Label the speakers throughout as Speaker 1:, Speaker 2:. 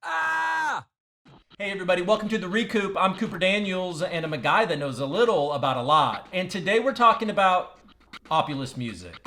Speaker 1: Ah! Hey everybody, welcome to the ReCoop. I'm Cooper Daniels and I'm a guy that knows a little about a lot. And today we're talking about Opulous music.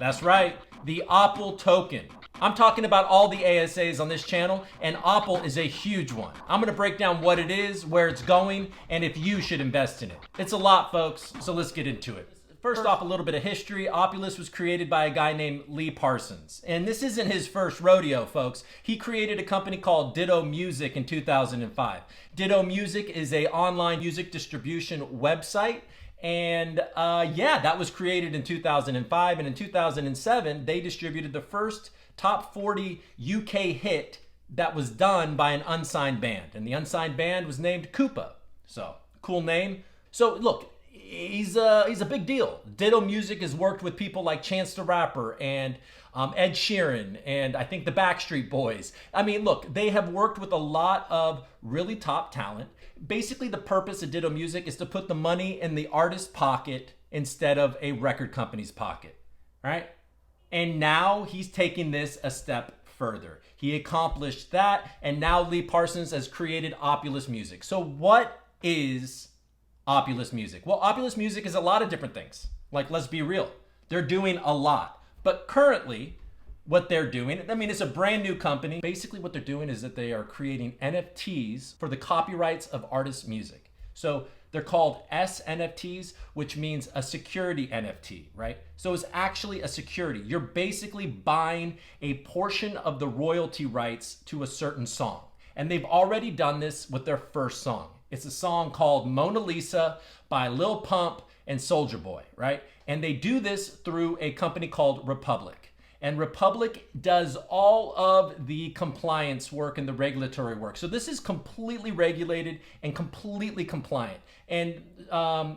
Speaker 1: That's right, the OPUL token. I'm talking about all the ASAs on this channel, and OPUL is a huge one. I'm gonna break down what it is, where it's going, and if you should invest in it. It's a lot, folks, so let's get into it. First off, a little bit of history. Opulous was created by a guy named Lil Parsons. And this isn't his first rodeo, folks. He created a company called Ditto Music in 2005. Ditto Music is an online music distribution website. And yeah, that was created in 2005. And in 2007, they distributed the first top 40 UK hit that was done by an unsigned band. And the unsigned band was named Koopa. So, cool name. So, look, he's a big deal. Ditto Music has worked with people like Chance the Rapper and Ed Sheeran and I think the Backstreet Boys. I mean, look, they have worked with a lot of really top talent. Basically, the purpose of Ditto Music is to put the money in the artist's pocket instead of a record company's pocket, right? And now he's taking this a step further. He accomplished that, and now Lil Parsons has created Opulous Music. So what is Opulous Music? Well, Opulous Music is a lot of different things. Like, let's be real. They're doing a lot. But currently, what they're doing, I mean, it's a brand new company. Basically, what they're doing is that they are creating NFTs for the copyrights of artists' music. So they're called S-NFTs, which means a security NFT, right? So it's actually a security. You're basically buying a portion of the royalty rights to a certain song. And they've already done this with their first song. It's a song called Mona Lisa by Lil Pump and Soulja Boy, right? And they do this through a company called Republic. And Republic does all of the compliance work and the regulatory work. So this is completely regulated and completely compliant. And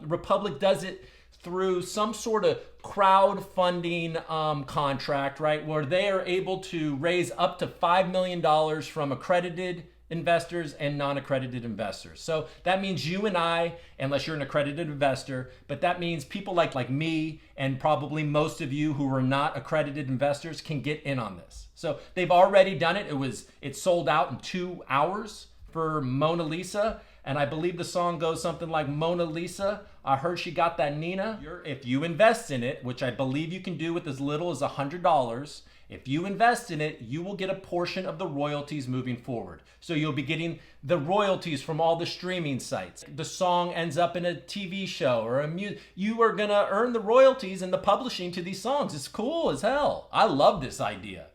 Speaker 1: Republic does it through some sort of crowdfunding contract, right? Where they are able to raise up to $5 million from accredited investors and non-accredited investors. So that means you and I, unless you're an accredited investor, but that means people like me and probably most of you who are not accredited investors can get in on this. So they've already done it. It sold out in 2 hours for Mona Lisa. And I believe the song goes something like Mona Lisa, I heard she got that Nina. If you invest in it, which I believe you can do with as little as $100, if you invest in it, you will get a portion of the royalties moving forward. So you'll be getting the royalties from all the streaming sites. The song ends up in a TV show or you are gonna earn the royalties and the publishing to these songs. It's cool as hell. I love this idea.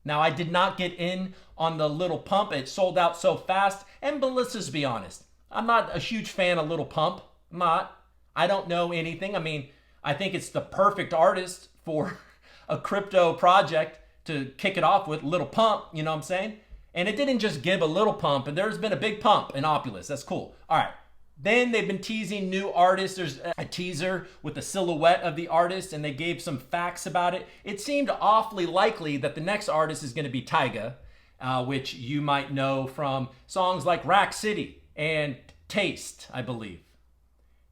Speaker 1: Now, I did not get in on the Lil Pump. It sold out so fast. But let's just be honest. I'm not a huge fan of Lil Pump. I'm not. I don't know anything. I mean, I think it's the perfect artist for a crypto project to kick it off with. Lil Pump, you know what I'm saying? And it didn't just give a little pump, and there's been a big pump in Opulous. That's cool. All right. Then they've been teasing new artists. There's a teaser with the silhouette of the artist, and they gave some facts about it. It seemed awfully likely that the next artist is going to be Tyga, which you might know from songs like Rack City and Taste, I believe.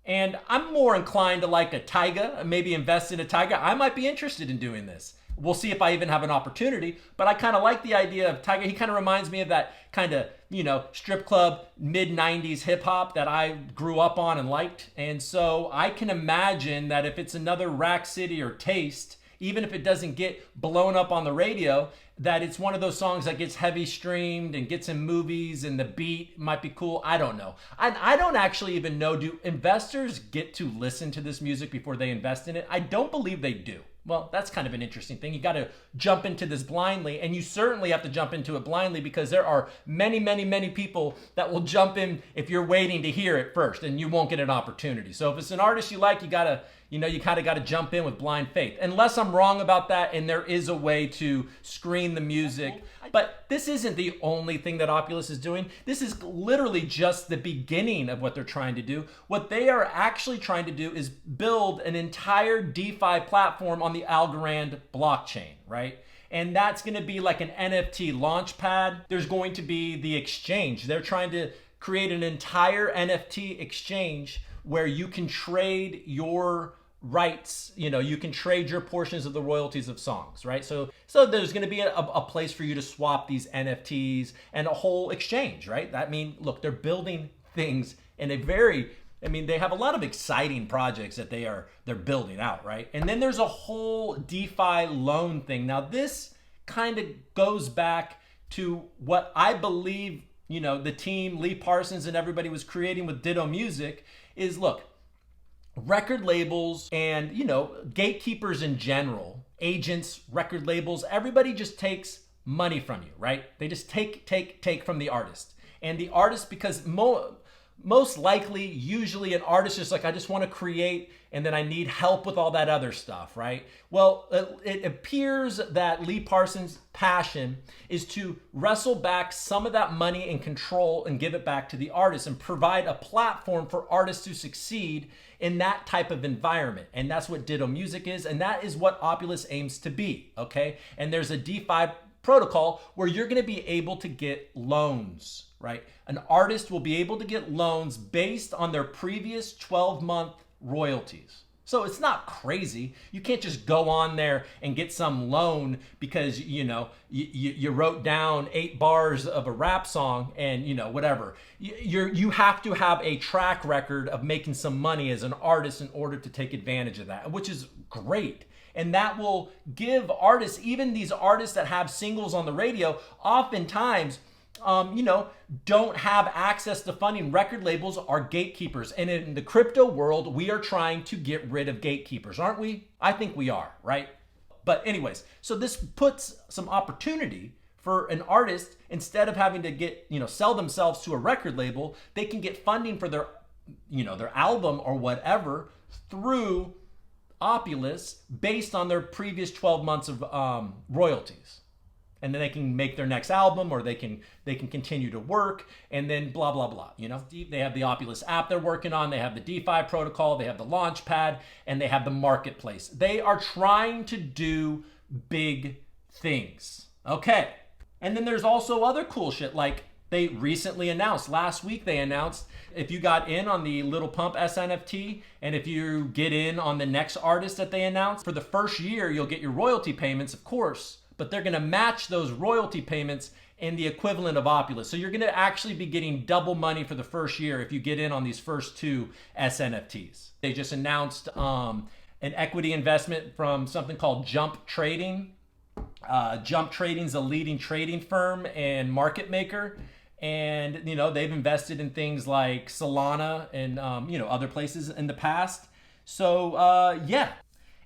Speaker 1: And I'm more inclined to like a Tyga, maybe invest in a Tyga. I might be interested in doing this. We'll see if I even have an opportunity, but I kind of like the idea of Tyga. He kind of reminds me of that kind of, strip club mid-90s hip hop that I grew up on and liked. And so I can imagine that if it's another Rack City or Taste, even if it doesn't get blown up on the radio, that it's one of those songs that gets heavy streamed and gets in movies and the beat might be cool. I don't know. I don't actually even know, do investors get to listen to this music before they invest in it? I don't believe they do. Well, that's kind of an interesting thing. You got to jump into this blindly, and you certainly have to jump into it blindly because there are many, many, many people that will jump in if you're waiting to hear it first, and you won't get an opportunity. So if it's an artist you like, you kind of got to jump in with blind faith. Unless I'm wrong about that, and there is a way to screen the music. But this isn't the only thing that Opulous is doing. This is literally just the beginning of what they're trying to do. What they are actually trying to do is build an entire DeFi platform on the Algorand blockchain, right? And that's going to be like an NFT launch pad. There's going to be the exchange. They're trying to create an entire NFT exchange where you can trade your rights, you can trade your portions of the royalties of songs, right? So there's going to be a place for you to swap these NFTs and a whole exchange, right? Look, they're building things in they have a lot of exciting projects that they're building out, right? And then there's a whole DeFi loan thing. Now this kind of goes back to what I believe, the team, Lee Parsons and everybody was creating with Ditto Music is, look, record labels and, gatekeepers in general, agents, record labels, everybody just takes money from you, right? They just take from the artist. And the artist, because most likely, usually an artist is like, I just want to create and then I need help with all that other stuff, right? Well, it appears that Lee Parsons' passion is to wrestle back some of that money and control and give it back to the artist and provide a platform for artists to succeed in that type of environment. And that's what Ditto Music is. And that is what Opulous aims to be, okay? And there's a DeFi protocol where you're going to be able to get loans, right? An artist will be able to get loans based on their previous 12-month royalties. So it's not crazy. You can't just go on there and get some loan because, you wrote down 8 bars of a rap song and, whatever. You have to have a track record of making some money as an artist in order to take advantage of that, which is great. And that will give artists, even these artists that have singles on the radio, oftentimes, don't have access to funding. Record labels are gatekeepers. And in the crypto world, we are trying to get rid of gatekeepers, aren't we? I think we are, right? But anyways, so this puts some opportunity for an artist, instead of having to get, sell themselves to a record label, they can get funding for their, their album or whatever through Opulous based on their previous 12 months of royalties. And then they can make their next album, or they can continue to work, and then blah, blah, blah. They have the Opulous app they're working on. They have the DeFi protocol. They have the launch pad, and they have the marketplace. They are trying to do big things. Okay. And then there's also other cool shit, like they recently announced, last week they announced, if you got in on the Lil Pump S-NFT, and if you get in on the next artist that they announced, for the first year, you'll get your royalty payments, of course, but they're going to match those royalty payments in the equivalent of Opulous. So you're going to actually be getting double money for the first year if you get in on these first 2 S-NFTs. They just announced an equity investment from something called Jump Trading. Jump Trading is a leading trading firm and market maker. And, they've invested in things like Solana and, other places in the past. So, yeah.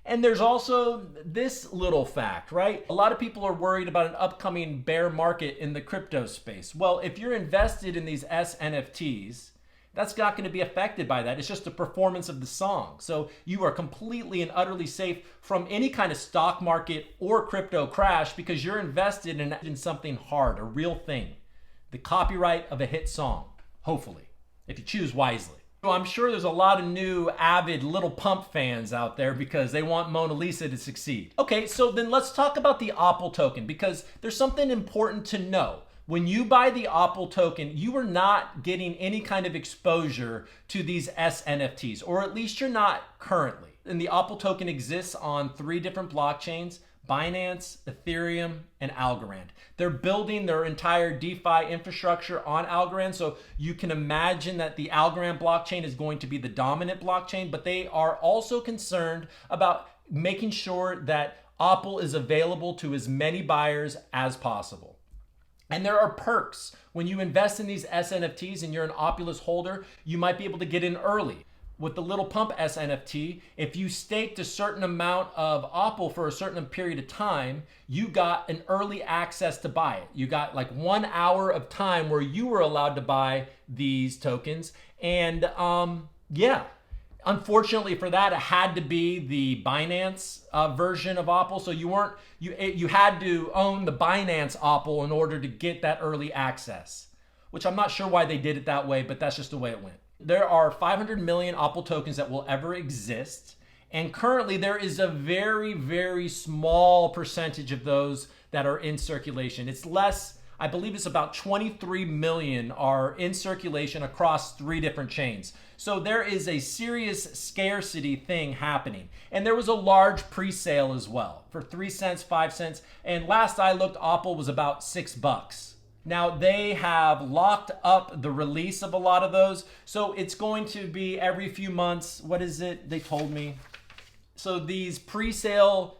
Speaker 1: And there's also this little fact, right? A lot of people are worried about an upcoming bear market in the crypto space. Well, if you're invested in these S-NFTs, that's not going to be affected by that. It's just the performance of the song. So you are completely and utterly safe from any kind of stock market or crypto crash because you're invested in something hard, a real thing. The copyright of a hit song, hopefully, if you choose wisely. So I'm sure there's a lot of new avid Lil Pump fans out there because they want Mona Lisa to succeed. Okay, so then let's talk about the OPUL token, because there's something important to know. When you buy the OPUL token, you are not getting any kind of exposure to these S-NFTs, or at least you're not currently. And the OPUL token exists on 3 different blockchains: Binance, Ethereum, and Algorand. They're building their entire DeFi infrastructure on Algorand, so you can imagine that the Algorand blockchain is going to be the dominant blockchain, but they are also concerned about making sure that OPUL is available to as many buyers as possible. And there are perks. When you invest in these S-NFTs and you're an Opulous holder, you might be able to get in early. With the Lil Pump S-NFT, if you staked a certain amount of OPUL for a certain period of time, you got an early access to buy it. You got like 1 hour of time where you were allowed to buy these tokens. And yeah, unfortunately for that, it had to be the Binance version of OPUL. So you had to own the Binance OPUL in order to get that early access, which I'm not sure why they did it that way, but that's just the way it went. There are 500 million OPUL tokens that will ever exist. And currently there is a very, very small percentage of those that are in circulation. It's less, I believe it's about 23 million are in circulation across 3 different chains. So there is a serious scarcity thing happening. And there was a large pre-sale as well for 3 cents, 5 cents. And last I looked, Opul was about $6. Now they have locked up the release of a lot of those. So it's going to be every few months. What is it? They told me. So these pre-sale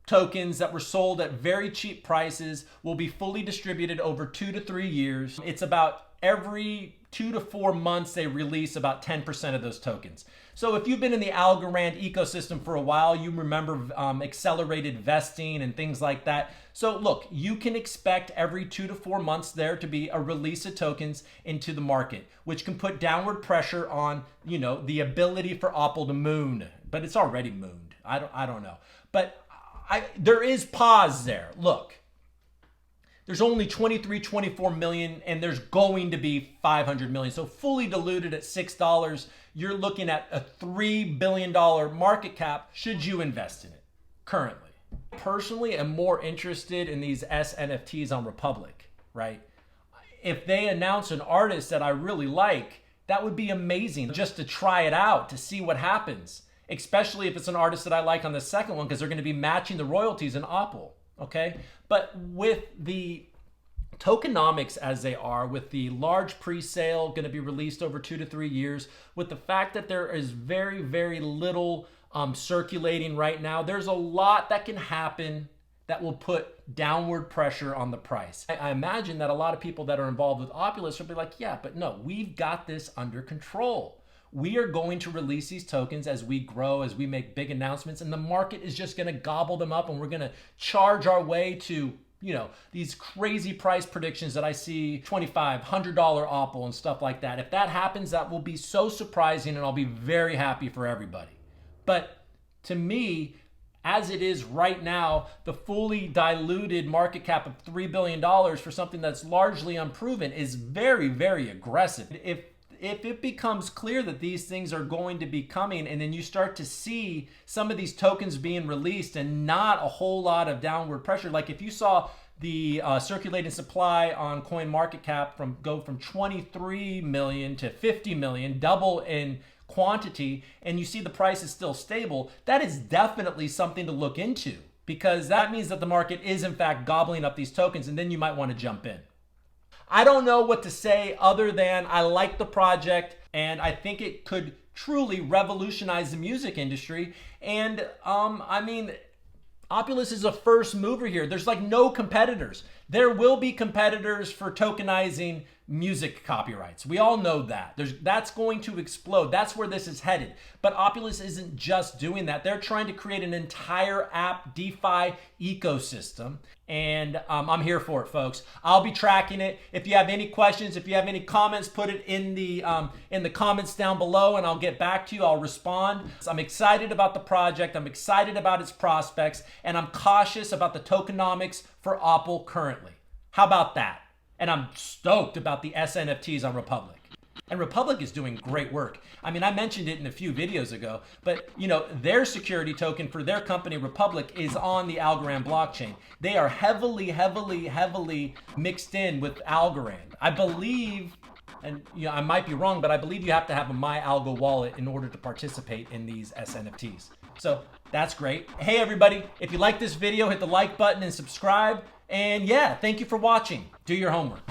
Speaker 1: tokens that were sold at very cheap prices will be fully distributed over 2 to 3 years. It's about every 2 to 4 months they release about 10% of those tokens. So if you've been in the Algorand ecosystem for a while, you remember accelerated vesting and things like that. So look, you can expect every 2 to 4 months there to be a release of tokens into the market, which can put downward pressure on, you know, the ability for Opul to moon. But it's already mooned. I don't know. But there is pause there. Look, there's only 23, 24 million, and there's going to be 500 million. So fully diluted at $6, you're looking at a $3 billion market cap should you invest in it currently. Personally, I'm more interested in these S-NFTs on Republic, right? If they announce an artist that I really like, that would be amazing just to try it out, to see what happens. Especially if it's an artist that I like on the second one, because they're going to be matching the royalties in Opul, okay? But with the tokenomics as they are, with the large pre-sale going to be released over 2 to 3 years, with the fact that there is very, very little circulating right now, there's a lot that can happen that will put downward pressure on the price. I imagine that a lot of people that are involved with Opulous will be like, yeah, but no, we've got this under control. We are going to release these tokens as we grow, as we make big announcements, and the market is just going to gobble them up, and we're going to charge our way to, you know, these crazy price predictions that I see, $25, $100 Opul and stuff like that. If that happens, that will be so surprising, and I'll be very happy for everybody. But to me, as it is right now, the fully diluted market cap of $3 billion for something that's largely unproven is very, very aggressive. If it becomes clear that these things are going to be coming, and then you start to see some of these tokens being released and not a whole lot of downward pressure, like if you saw the circulating supply on CoinMarketCap go from 23 million to 50 million, double in quantity, and you see the price is still stable, that is definitely something to look into, because that means that the market is in fact gobbling up these tokens, and then you might want to jump in. I don't know what to say other than I like the project, and I think it could truly revolutionize the music industry. And I mean, Opulous is a first mover here. There's like no competitors. There will be competitors for tokenizing music copyrights. We all know that. That's going to explode. That's where this is headed. But Opulous isn't just doing that. They're trying to create an entire app DeFi ecosystem. And I'm here for it, folks. I'll be tracking it. If you have any questions, if you have any comments, put it in the comments down below, and I'll get back to you. I'll respond. I'm excited about the project. I'm excited about its prospects, and I'm cautious about the tokenomics for Opul currently. How about that? And I'm stoked about the S-NFTs on Republic. And Republic is doing great work. I mean, I mentioned it in a few videos ago, but you know, their security token for their company, Republic, is on the Algorand blockchain. They are heavily, heavily, heavily mixed in with Algorand. I believe, and you know, I might be wrong, but I believe you have to have a Algo wallet in order to participate in these S-NFTs. So that's great. Hey everybody, if you like this video, hit the like button and subscribe. And yeah, thank you for watching. Do your homework.